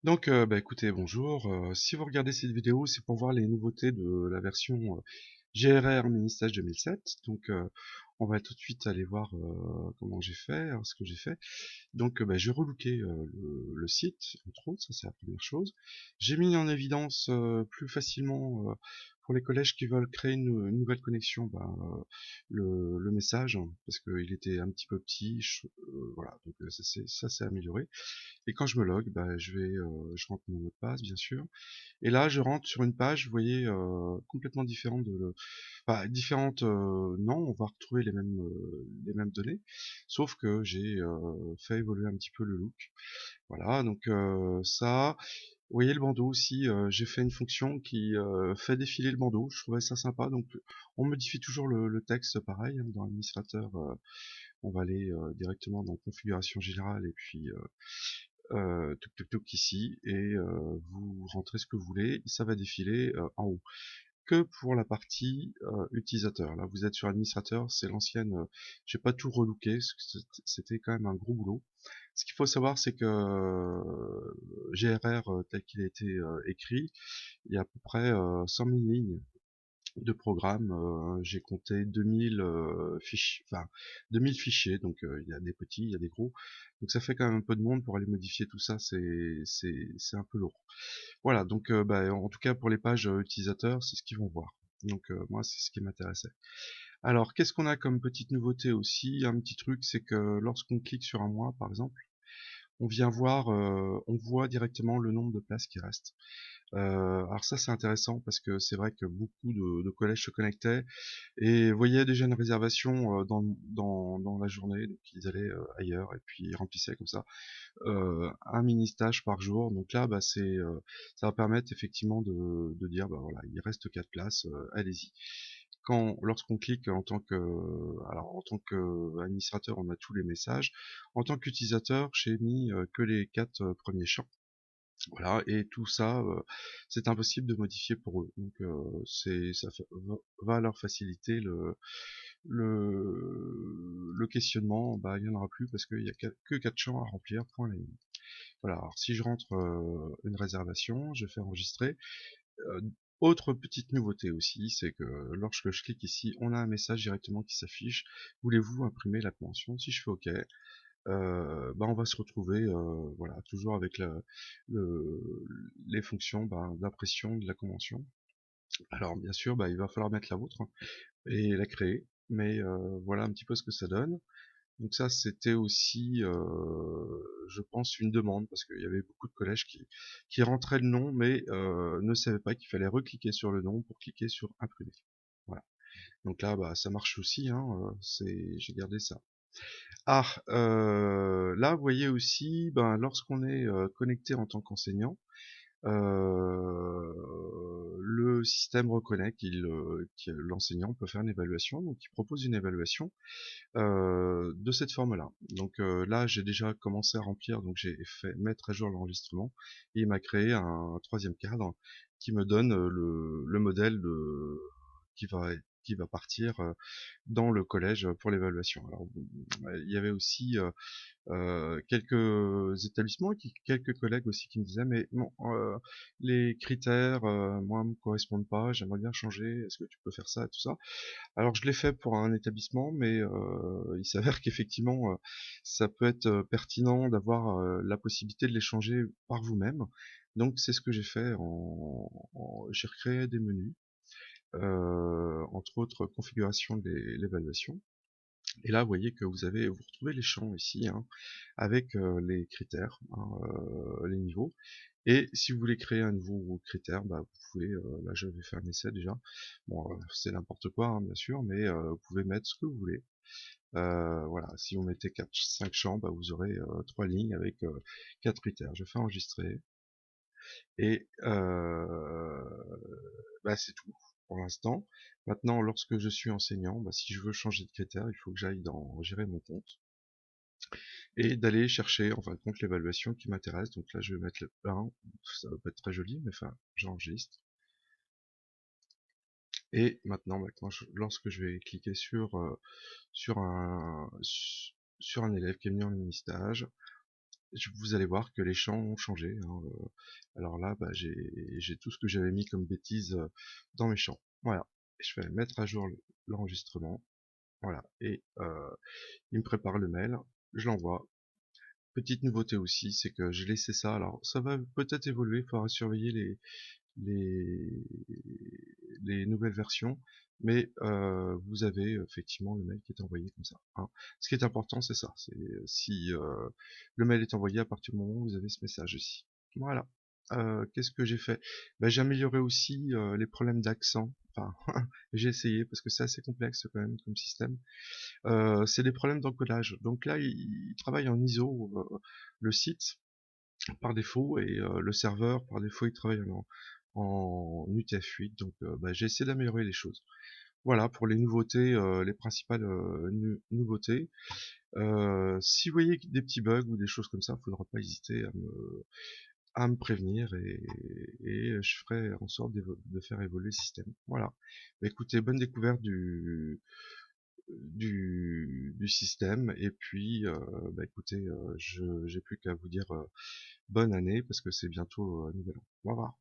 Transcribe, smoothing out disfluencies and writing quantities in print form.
Donc, écoutez, bonjour. Si vous regardez cette vidéo, c'est pour voir les nouveautés de la version GRR Mini Stage 2007. Donc, on va tout de suite aller voir comment j'ai fait, ce que j'ai fait. Donc, j'ai relooké le site, entre autres, ça c'est la première chose. J'ai mis en évidence plus facilement pour les collèges qui veulent créer une nouvelle connexion, le message, hein, parce qu'il était un petit peu petit. Voilà, donc ça s'est amélioré. Et quand je me log, je rentre mon mot de passe, bien sûr. Et là, je rentre sur une page, vous voyez, complètement différente différente, non, on va retrouver les mêmes données, sauf que j'ai fait évoluer un petit peu le look. Voilà, donc ça, vous voyez le bandeau aussi, j'ai fait une fonction qui fait défiler le bandeau, je trouvais ça sympa, donc on modifie toujours le texte pareil, hein, dans l'administrateur, on va aller directement dans configuration générale et puis touc touc touc ici et vous rentrez ce que vous voulez, ça va défiler en haut. Que pour la partie utilisateur. Là, vous êtes sur administrateur, c'est l'ancienne. J'ai pas tout relooké, c'était quand même un gros boulot. Ce qu'il faut savoir, c'est que GRR tel qu'il a été écrit, il y a à peu près 100 000 lignes de programme, j'ai compté 2000 fichiers, 2000 fichiers, donc il y a des petits, il y a des gros, donc ça fait quand même un peu de monde pour aller modifier tout ça, c'est un peu lourd. Voilà, donc en tout cas pour les pages utilisateurs, c'est ce qu'ils vont voir. Donc moi c'est ce qui m'intéressait. Alors qu'est-ce qu'on a comme petite nouveauté aussi? Un petit truc, c'est que lorsqu'on clique sur un mois par exemple, on vient voir, on voit directement le nombre de places qui restent. Alors ça c'est intéressant parce que c'est vrai que beaucoup de collèges se connectaient et voyaient déjà une réservation dans la journée, donc ils allaient ailleurs et puis ils remplissaient comme ça un mini stage par jour. Donc là, ça va permettre effectivement de dire, bah voilà, il reste 4 places, allez-y. Lorsqu'on clique en tant que administrateur, on a tous les messages. En tant qu'utilisateur, j'ai mis que les 4 premiers champs. Voilà, et tout ça, c'est impossible de modifier pour eux. Donc, va leur faciliter le questionnement. Bah, il n'y en aura plus parce qu'il n'y a que 4 champs à remplir, point la ligne. Voilà, alors si je rentre une réservation, je fais enregistrer. Euh, Autre petite nouveauté aussi, c'est que lorsque je clique ici, on a un message directement qui s'affiche. Voulez-vous imprimer la convention? Si je fais OK, on va se retrouver voilà, toujours avec le- les fonctions d'impression de la convention. Alors bien sûr, il va falloir mettre la vôtre hein, et la créer, mais voilà un petit peu ce que ça donne. Donc ça, c'était aussi, je pense, une demande, parce qu'il y avait beaucoup de collèges qui rentraient le nom, mais ne savaient pas qu'il fallait recliquer sur le nom pour cliquer sur imprimer. Voilà. Donc là, ça marche aussi, hein, j'ai gardé ça. Ah, là, vous voyez aussi, lorsqu'on est connecté en tant qu'enseignant, le système reconnaît que l'enseignant peut faire une évaluation, donc il propose une évaluation de cette forme-là. Donc là, j'ai déjà commencé à remplir, donc j'ai fait mettre à jour l'enregistrement et il m'a créé un troisième cadre qui me donne le modèle qui va qui va partir dans le collège pour l'évaluation. Alors, il y avait aussi quelques établissements, quelques collègues aussi qui me disaient mais non, les critères, moi, me correspondent pas, j'aimerais bien changer, est-ce que tu peux faire ça et tout ça. Alors je l'ai fait pour un établissement, mais il s'avère qu'effectivement, ça peut être pertinent d'avoir la possibilité de les changer par vous-même. Donc c'est ce que j'ai fait j'ai recréé des menus, entre autres configuration de l'évaluation. Et là, vous voyez que vous retrouvez les champs ici, hein, avec les critères, hein, les niveaux. Et si vous voulez créer un nouveau critère, vous pouvez, là je vais faire un essai déjà, bon c'est n'importe quoi hein, bien sûr, mais vous pouvez mettre ce que vous voulez. Voilà, si vous mettez 5 champs, vous aurez 3 lignes avec 4 critères. Je fais enregistrer et c'est tout pour l'instant. Maintenant, lorsque je suis enseignant, si je veux changer de critère, il faut que j'aille dans gérer mon compte et d'aller chercher en fin de compte l'évaluation qui m'intéresse. Donc là, je vais mettre le 1, ça va pas être très joli, mais enfin, j'enregistre. Et maintenant, lorsque je vais cliquer sur un élève qui est venu en mini-stage, vous allez voir que les champs ont changé, hein, alors là, bah, j'ai tout ce que j'avais mis comme bêtises dans mes champs. Voilà. Et je vais mettre à jour l'enregistrement. Voilà. Et il me prépare le mail. Je l'envoie. Petite nouveauté aussi, c'est que j'ai laissé ça. Alors, ça va peut-être évoluer. Il faudra surveiller les, les nouvelles versions. Mais vous avez effectivement le mail qui est envoyé comme ça, hein. Ce qui est important, c'est ça. C'est si le mail est envoyé à partir du moment où vous avez ce message ici. Voilà. Qu'est-ce que j'ai fait? Ben, j'ai amélioré aussi les problèmes d'accent. Enfin, j'ai essayé parce que c'est assez complexe quand même comme système. C'est des problèmes d'encodage. Donc là, il travaille en ISO, le site par défaut, et le serveur par défaut il travaille en UTF-8. Donc bah, j'ai essayé d'améliorer les choses. Voilà pour les nouveautés, les principales nouveautés. Si vous voyez des petits bugs ou des choses comme ça, il ne faudra pas hésiter à me prévenir, et je ferai en sorte de faire évoluer le système. Voilà. Bah, écoutez, bonne découverte du système, et puis bah, écoutez, j'ai plus qu'à vous dire bonne année parce que c'est bientôt nouvel an. Au revoir.